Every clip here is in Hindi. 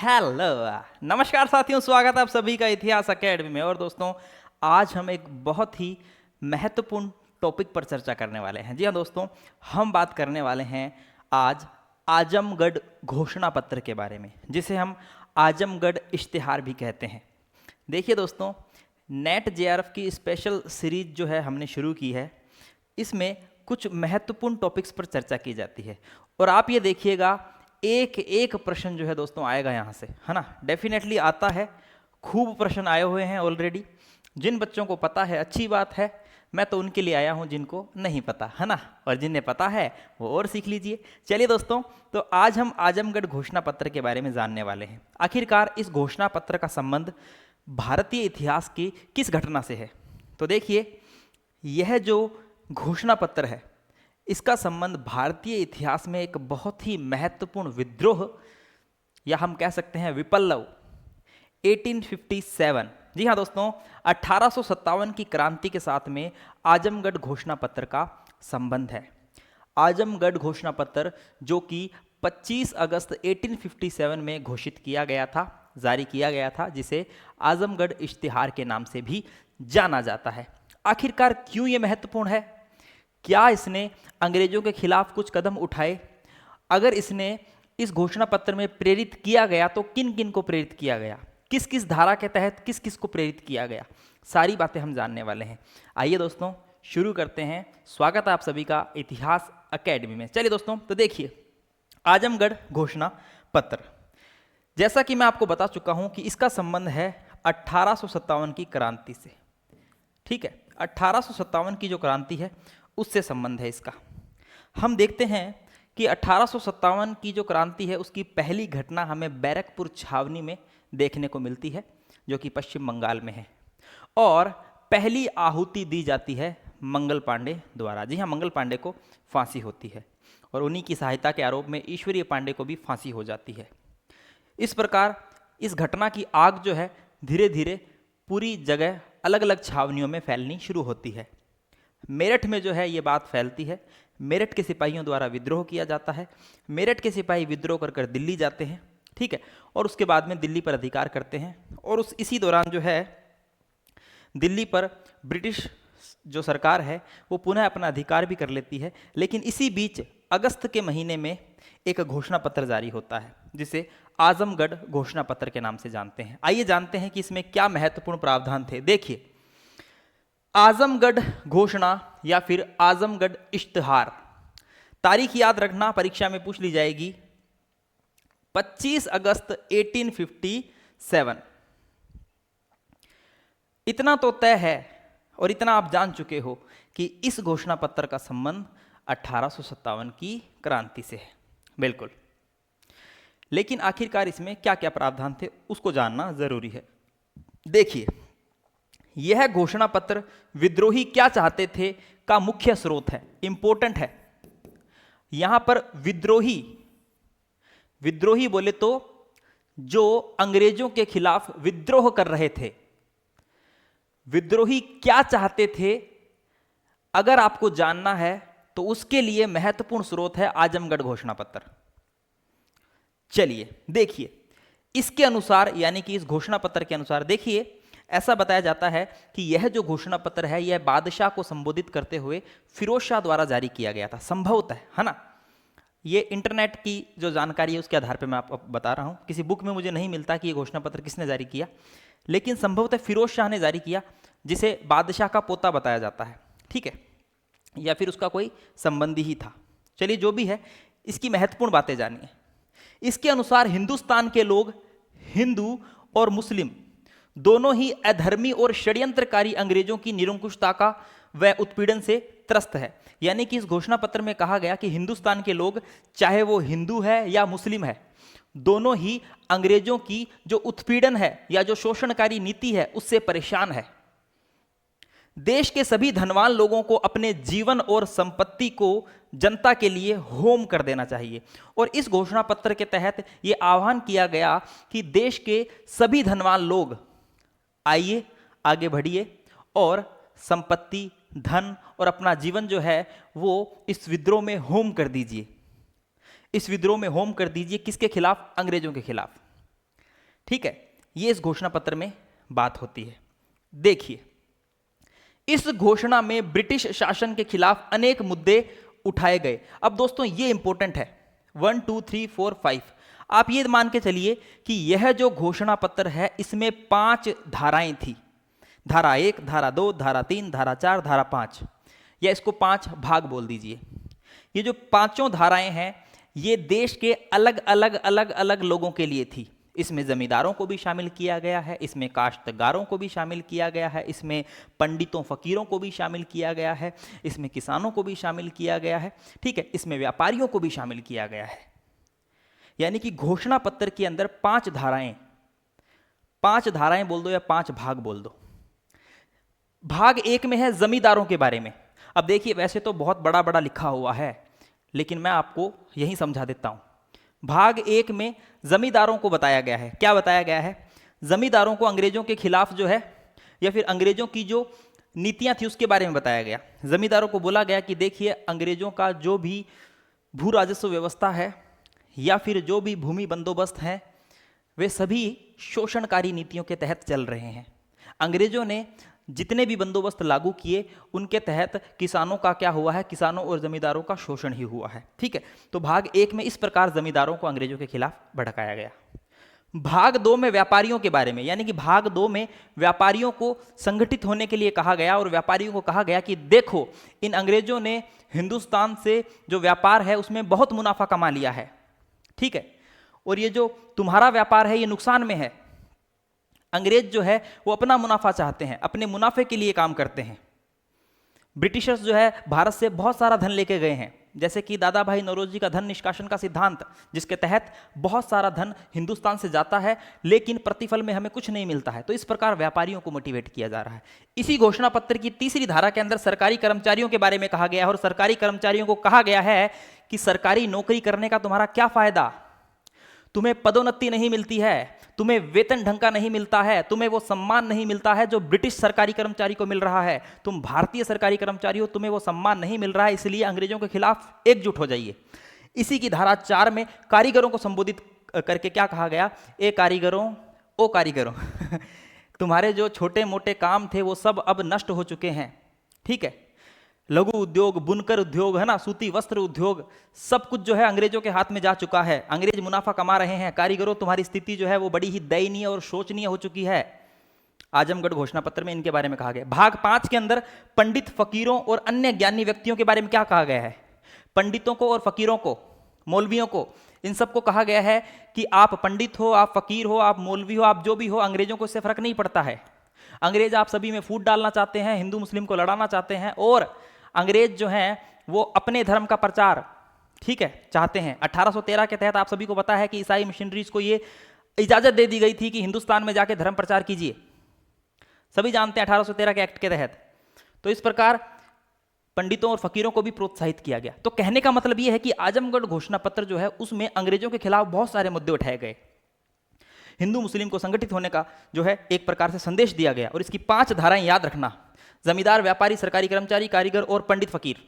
हेलो, नमस्कार साथियों, स्वागत है आप सभी का इतिहास एकेडमी में। और दोस्तों, आज हम एक बहुत ही महत्वपूर्ण टॉपिक पर चर्चा करने वाले हैं। जी हाँ दोस्तों, हम बात करने वाले हैं आज आजमगढ़ घोषणा पत्र के बारे में, जिसे हम आजमगढ़ इश्तिहार भी कहते हैं। देखिए दोस्तों, नेट जेआरएफ की स्पेशल सीरीज जो है हमने शुरू की है, इसमें कुछ महत्वपूर्ण टॉपिक्स पर चर्चा की जाती है। और आप ये देखिएगा, एक एक प्रश्न जो है दोस्तों आएगा यहाँ से, है ना, डेफिनेटली आता है। खूब प्रश्न आए हुए हैं ऑलरेडी। जिन बच्चों को पता है अच्छी बात है, मैं तो उनके लिए आया हूँ जिनको नहीं पता, है ना, और जिन्हें पता है वो और सीख लीजिए। चलिए दोस्तों, तो आज हम आजमगढ़ घोषणा पत्र के बारे में जानने वाले हैं। आखिरकार इस घोषणा पत्र का संबंध भारतीय इतिहास की किस घटना से है? तो देखिए, यह जो घोषणा पत्र है, इसका संबंध भारतीय इतिहास में एक बहुत ही महत्वपूर्ण विद्रोह, या हम कह सकते हैं विप्लव, 1857, जी हाँ दोस्तों, 1857 की क्रांति के साथ में आजमगढ़ घोषणा पत्र का संबंध है। आजमगढ़ घोषणा पत्र जो कि 25 अगस्त 1857 में घोषित किया गया था, जारी किया गया था, जिसे आजमगढ़ इश्तिहार के नाम से भी जाना जाता है। आखिरकार क्यों ये महत्वपूर्ण है? क्या इसने अंग्रेजों के खिलाफ कुछ कदम उठाए? अगर इसने इस घोषणा पत्र में प्रेरित किया गया तो किन किन को प्रेरित किया गया, किस किस धारा के तहत किस किस को प्रेरित किया गया, सारी बातें हम जानने वाले हैं। आइए दोस्तों, शुरू करते हैं। स्वागत है आप सभी का इतिहास एकेडमी में। चलिए दोस्तों, तो देखिए, आजमगढ़ घोषणा पत्र, जैसा कि मैं आपको बता चुका हूं कि इसका संबंध है 1857 की क्रांति से। ठीक है, 1857 की जो क्रांति है उससे संबंध है इसका। हम देखते हैं कि 1857 की जो क्रांति है उसकी पहली घटना हमें बैरकपुर छावनी में देखने को मिलती है, जो कि पश्चिम बंगाल में है। और पहली आहुति दी जाती है मंगल पांडे द्वारा। जी हाँ, मंगल पांडे को फांसी होती है और उन्हीं की सहायता के आरोप में ईश्वरीय पांडे को भी फांसी हो जाती है। इस प्रकार इस घटना की आग जो है धीरे धीरे पूरी जगह अलग अलग छावनियों में फैलनी शुरू होती है। मेरठ में जो है ये बात फैलती है। मेरठ के सिपाहियों द्वारा विद्रोह किया जाता है। मेरठ के सिपाही विद्रोह कर कर दिल्ली जाते हैं, ठीक है, और उसके बाद में दिल्ली पर अधिकार करते हैं। और इसी दौरान जो है दिल्ली पर ब्रिटिश जो सरकार है वो पुनः अपना अधिकार भी कर लेती है। लेकिन इसी बीच अगस्त के महीने में एक घोषणा पत्र जारी होता है, जिसे आजमगढ़ घोषणा पत्र के नाम से जानते हैं। आइए जानते हैं कि इसमें क्या महत्वपूर्ण प्रावधान थे। देखिए, आजमगढ़ घोषणा या फिर आजमगढ़ इश्तिहार, तारीख याद रखना, परीक्षा में पूछ ली जाएगी, 25 अगस्त 1857। इतना तो तय है और इतना आप जान चुके हो कि इस घोषणा पत्र का संबंध 1857 की क्रांति से है, बिल्कुल। लेकिन आखिरकार इसमें क्या क्या प्रावधान थे उसको जानना जरूरी है। देखिए, यह घोषणा पत्र विद्रोही क्या चाहते थे का मुख्य स्रोत है, इंपॉर्टेंट है। यहां पर विद्रोही बोले तो जो अंग्रेजों के खिलाफ विद्रोह कर रहे थे, विद्रोही क्या चाहते थे, अगर आपको जानना है तो उसके लिए महत्वपूर्ण स्रोत है आजमगढ़ घोषणा पत्र। चलिए देखिए, इसके अनुसार, यानी कि इस घोषणा पत्र के अनुसार, देखिए ऐसा बताया जाता है कि यह जो घोषणा पत्र है यह बादशाह को संबोधित करते हुए फिरोज शाह द्वारा जारी किया गया था, संभवतः, है ना। ये इंटरनेट की जो जानकारी है उसके आधार पर मैं आपको बता रहा हूँ। किसी बुक में मुझे नहीं मिलता कि ये घोषणा पत्र किसने जारी किया, लेकिन संभवतः फिरोज शाह ने जारी किया, जिसे बादशाह का पोता बताया जाता है, ठीक है, या फिर उसका कोई संबंधी ही था। चलिए, जो भी है, इसकी महत्वपूर्ण बातें जानिए। इसके अनुसार हिंदुस्तान के लोग, हिंदू और मुस्लिम दोनों ही अधर्मी और षड्यंत्रकारी अंग्रेजों की निरंकुशता का व उत्पीड़न से त्रस्त है। यानी कि इस घोषणा पत्र में कहा गया कि हिंदुस्तान के लोग, चाहे वो हिंदू है या मुस्लिम है, दोनों ही अंग्रेजों की जो उत्पीड़न है या जो शोषणकारी नीति है उससे परेशान है। देश के सभी धनवान लोगों को अपने जीवन और संपत्ति को जनता के लिए होम कर देना चाहिए। और इस घोषणा पत्र के तहत यह आह्वान किया गया कि देश के सभी धनवान लोग आइए, आगे बढ़िए और संपत्ति, धन और अपना जीवन जो है वो इस विद्रोह में होम कर दीजिए। इस विद्रोह में होम कर दीजिए। किसके खिलाफ? अंग्रेजों के खिलाफ। ठीक है, ये इस घोषणा पत्र में बात होती है। देखिए, इस घोषणा में ब्रिटिश शासन के खिलाफ अनेक मुद्दे उठाए गए। अब दोस्तों ये इंपॉर्टेंट है, 1 2 3 4 5। आप ये मान के चलिए कि यह जो घोषणा पत्र है इसमें 5 धाराएं थी, धारा 1, धारा 2, धारा 3, धारा 4, धारा 5, या इसको 5 भाग बोल दीजिए। ये जो पांचों धाराएं हैं ये देश के अलग अलग अलग अलग लोगों के लिए थी। इसमें जमींदारों को भी शामिल किया गया है, इसमें काश्तकारों को भी शामिल किया गया है, इसमें पंडितों फकीरों को भी शामिल किया गया है, इसमें किसानों को भी शामिल किया गया है, ठीक है, इसमें व्यापारियों को भी शामिल किया गया है। यानी कि घोषणा पत्र के अंदर 5 धाराएं, 5 धाराएं बोल दो या 5 भाग बोल दो। भाग 1 में है जमींदारों के बारे में। अब देखिए, वैसे तो बहुत बड़ा बड़ा लिखा हुआ है, लेकिन मैं आपको यही समझा देता हूं। भाग 1 में जमींदारों को बताया गया है। क्या बताया गया है? जमींदारों को अंग्रेजों के खिलाफ जो है या फिर अंग्रेजों की जो नीतियां थी उसके बारे में बताया गया। जमींदारों को बोला गया कि देखिए, अंग्रेजों का जो भी भू राजस्व व्यवस्था है या फिर जो भी भूमि बंदोबस्त है वे सभी शोषणकारी नीतियों के तहत चल रहे हैं। अंग्रेजों ने जितने भी बंदोबस्त लागू किए उनके तहत किसानों का क्या हुआ है? किसानों और जमींदारों का शोषण ही हुआ है। ठीक है, तो भाग 1 में इस प्रकार जमींदारों को अंग्रेजों के खिलाफ भड़काया गया। भाग 2 में व्यापारियों के बारे में, यानी कि भाग 2 में व्यापारियों को संगठित होने के लिए कहा गया और व्यापारियों को कहा गया कि देखो, इन अंग्रेजों ने हिंदुस्तान से जो व्यापार है उसमें बहुत मुनाफा कमा लिया है, ठीक है, और ये जो तुम्हारा व्यापार है ये नुकसान में है। अंग्रेज जो है वो अपना मुनाफा चाहते हैं, अपने मुनाफे के लिए काम करते हैं। ब्रिटिशर्स जो है भारत से बहुत सारा धन लेके गए हैं, जैसे कि दादा भाई नौरोजी का धन निष्कासन का सिद्धांत, जिसके तहत बहुत सारा धन हिंदुस्तान से जाता है लेकिन प्रतिफल में हमें कुछ नहीं मिलता है। तो इस प्रकार व्यापारियों को मोटिवेट किया जा रहा है। इसी घोषणा पत्र की 3री धारा के अंदर सरकारी कर्मचारियों के बारे में कहा गया है और सरकारी कर्मचारियों को कहा गया है कि सरकारी नौकरी करने का तुम्हारा क्या फायदा? तुम्हें पदोन्नति नहीं मिलती है, तुम्हें वेतन ढंग का नहीं मिलता है, तुम्हें वो सम्मान नहीं मिलता है जो ब्रिटिश सरकारी कर्मचारी को मिल रहा है। तुम भारतीय सरकारी कर्मचारी हो, तुम्हें वो सम्मान नहीं मिल रहा है, इसलिए अंग्रेजों के खिलाफ एकजुट हो जाइए। इसी की धारा 4 में कारीगरों को संबोधित करके क्या कहा गया? ए कारीगरों, ओ कारीगरों तुम्हारे जो छोटे मोटे काम थे वो सब अब नष्ट हो चुके हैं, ठीक है। लघु उद्योग, बुनकर उद्योग है ना, सूती वस्त्र उद्योग, सब कुछ जो है अंग्रेजों के हाथ में जा चुका है। अंग्रेज मुनाफा कमा रहे हैं। कारीगरों, तुम्हारी स्थिति जो है वो बड़ी ही दयनीय और शोचनीय हो चुकी है। आजमगढ़ घोषणा पत्र में इनके बारे में कहा गया। भाग 5 के अंदर पंडित, फकीरों और अन्य ज्ञानी व्यक्तियों के बारे में क्या कहा गया है? पंडितों को और फकीरों को, मौलवियों को, इन सबको कहा गया है कि आप पंडित हो, आप फकीर हो, आप मौलवी हो, आप जो भी हो, अंग्रेजों को इससे फर्क नहीं पड़ता है। अंग्रेज आप सभी में फूट डालना चाहते हैं, हिंदू मुस्लिम को लड़ाना चाहते हैं, और अंग्रेज जो हैं वो अपने धर्म का प्रचार, ठीक है, चाहते हैं। 1813 के तहत आप सभी को पता है कि ईसाई मिशनरीज को ये इजाजत दे दी गई थी कि हिंदुस्तान में जाके धर्म प्रचार कीजिए। सभी जानते हैं 1813 के एक्ट के तहत। तो इस प्रकार पंडितों और फकीरों को भी प्रोत्साहित किया गया। तो कहने का मतलब यह है कि आजमगढ़ घोषणा पत्र जो है उसमें अंग्रेजों के खिलाफ बहुत सारे मुद्दे उठाए गए। हिंदू मुस्लिम को संगठित होने का जो है एक प्रकार से संदेश दिया गया। और इसकी 5 धाराएं याद रखना: जमींदार, व्यापारी, सरकारी कर्मचारी, कारीगर और पंडित फकीर।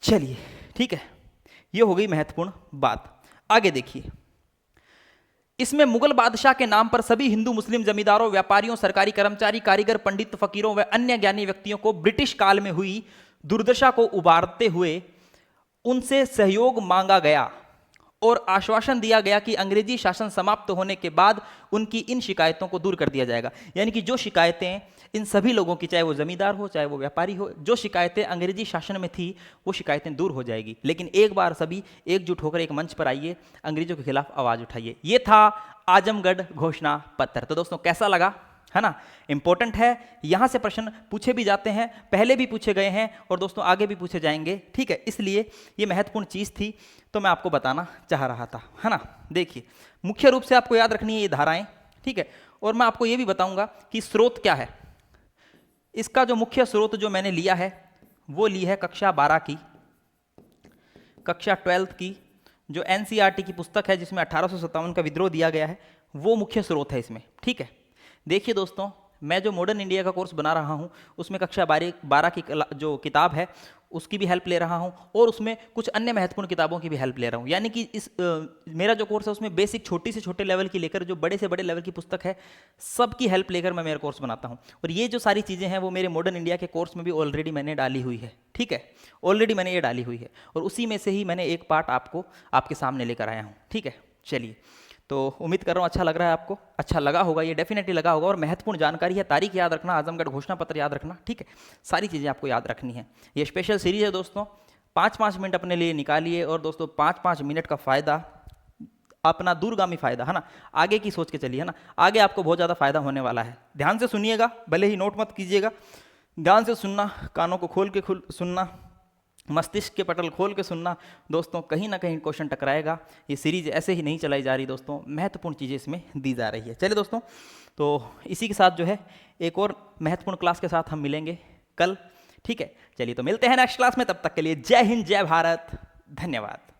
चलिए, ठीक है, ये हो गई महत्वपूर्ण बात। आगे देखिए, इसमें मुगल बादशाह के नाम पर सभी हिंदू मुस्लिम जमींदारों, व्यापारियों, सरकारी कर्मचारी, कारीगर, पंडित फकीरों व अन्य ज्ञानी व्यक्तियों को ब्रिटिश काल में हुई दुर्दशा को उबारते हुए उनसे सहयोग मांगा गया और आश्वासन दिया गया कि अंग्रेजी शासन समाप्त होने के बाद उनकी इन शिकायतों को दूर कर दिया जाएगा। यानी कि जो शिकायतें इन सभी लोगों की, चाहे वो जमींदार हो चाहे वो व्यापारी हो, जो शिकायतें अंग्रेजी शासन में थी वो शिकायतें दूर हो जाएगी। लेकिन एक बार सभी एकजुट होकर एक मंच पर आइए, अंग्रेजों के खिलाफ आवाज उठाइए। ये था आजमगढ़ घोषणा पत्र। तो दोस्तों कैसा लगा, है ना? इंपॉर्टेंट है, यहां से प्रश्न पूछे भी जाते हैं, पहले भी पूछे गए हैं और दोस्तों आगे भी पूछे जाएंगे, ठीक है। इसलिए ये महत्वपूर्ण चीज थी तो मैं आपको बताना चाह रहा था, है ना। देखिए, मुख्य रूप से आपको याद रखनी है ये धाराएं, ठीक है। और मैं आपको ये भी बताऊंगा कि स्रोत क्या है। इसका जो मुख्य स्रोत जो मैंने लिया है वो ली है कक्षा 12 की, कक्षा 12 की जो NCERT की पुस्तक है जिसमें 1857 का विद्रोह दिया गया है, वो मुख्य स्रोत है इसमें, ठीक है। देखिए दोस्तों, मैं जो मॉडर्न इंडिया का कोर्स बना रहा हूँ उसमें कक्षा 12 की जो किताब है उसकी भी हेल्प ले रहा हूँ और उसमें कुछ अन्य महत्वपूर्ण किताबों की भी हेल्प ले रहा हूँ। यानी कि मेरा जो कोर्स है उसमें बेसिक छोटी से छोटे लेवल की लेकर जो बड़े से बड़े लेवल की पुस्तक है सबकी हेल्प लेकर मैं मेरा कोर्स बनाता हूँ। और ये जो सारी चीज़ें हैं वो मेरे मॉडर्न इंडिया के कोर्स में भी ऑलरेडी मैंने डाली हुई है, ठीक है, ऑलरेडी मैंने ये डाली हुई है और उसी में से ही मैंने एक पार्ट आपको आपके सामने लेकर आया हूँ, ठीक है। चलिए, तो उम्मीद कर रहा हूँ अच्छा लग रहा है आपको, अच्छा लगा होगा, ये डेफिनेटली लगा होगा। और महत्वपूर्ण जानकारी है, तारीख याद रखना, आजमगढ़ घोषणा पत्र याद रखना, ठीक है, सारी चीज़ें आपको याद रखनी है। ये स्पेशल सीरीज है दोस्तों, 5-5 मिनट अपने लिए निकालिए और दोस्तों 5-5 मिनट का फ़ायदा, अपना दूरगामी फ़ायदा है ना, आगे की सोच के चलिए, है ना, आगे आपको बहुत ज़्यादा फायदा होने वाला है। ध्यान से सुनिएगा, भले ही नोट मत कीजिएगा, ध्यान से सुनना, कानों को खोल के सुनना, मस्तिष्क के पटल खोल के सुनना दोस्तों, कहीं ना कहीं क्वेश्चन टकराएगा। ये सीरीज ऐसे ही नहीं चलाई जा रही दोस्तों, महत्वपूर्ण चीज़ें इसमें दी जा रही है। चलिए दोस्तों, तो इसी के साथ जो है एक और महत्वपूर्ण क्लास के साथ हम मिलेंगे कल, ठीक है। चलिए, तो मिलते हैं नेक्स्ट क्लास में, तब तक के लिए जय हिंद, जय भारत, धन्यवाद।